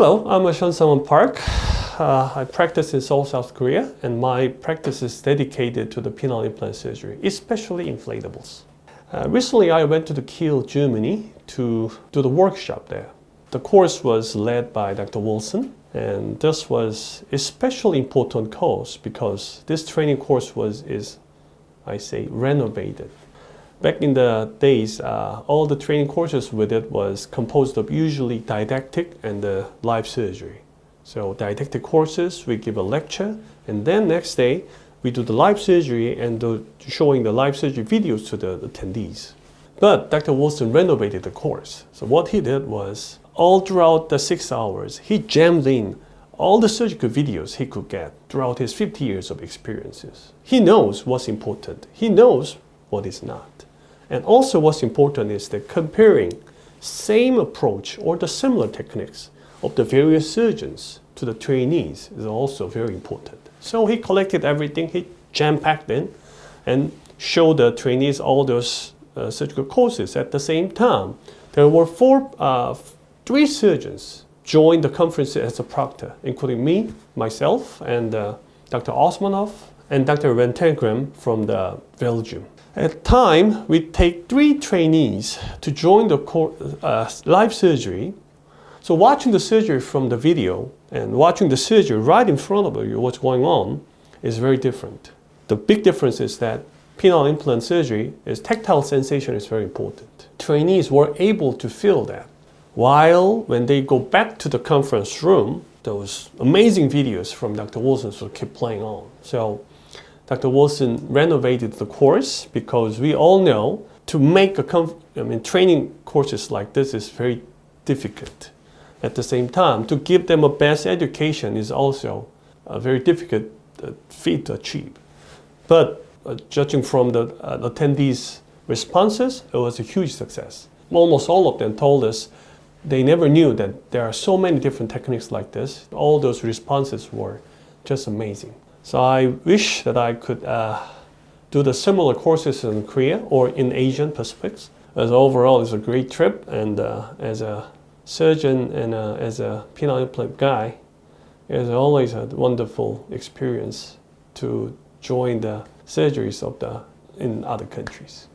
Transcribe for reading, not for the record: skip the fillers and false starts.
Hello, I'm Sean Sung-won Park. I practice in Seoul, South Korea, and my practice is dedicated to the penile implant surgery, especially inflatables. Recently, I went to Kiel, Germany to do the workshop there. The course was led by Dr. Wilson, and this was especially important course because this training course is renovated. Back in the days, all the training courses with it was composed of usually didactic and live surgery. So didactic courses, we give a lecture, and then next day, we do the live surgery and showing the live surgery videos to the attendees. But Dr. Wilson renovated the course. So what he did was, all throughout the 6 hours, he jammed in all the surgical videos he could get throughout his 50 years of experiences. He knows what's important. He knows what is not. And also what's important is that comparing same approach or the similar techniques of the various surgeons to the trainees is also very important. So he collected everything, he jam-packed in and showed the trainees all those surgical courses at the same time. There were three surgeons joined the conference as a proctor, including me, myself, and Dr. Osmanov and Dr. Rentegrim from Belgium. At the time, we take 3 trainees to join the live surgery. So watching the surgery from the video and watching the surgery right in front of you, what's going on, is very different. The big difference is that penile implant surgery tactile sensation is very important. Trainees were able to feel that. While when they go back to the conference room, those amazing videos from Dr. Wilson will keep playing on. So Dr. Wilson renovated the course because we all know to make training courses like this is very difficult. At the same time, to give them a best education is also a very difficult feat to achieve. But judging from the attendees' responses, it was a huge success. Almost all of them told us they never knew that there are so many different techniques like this. All those responses were just amazing. So I wish that I could do the similar courses in Korea or in Asian Pacifics. As overall, it's a great trip, and as a surgeon and as a penile implant guy, it's always a wonderful experience to join the surgeries in other countries.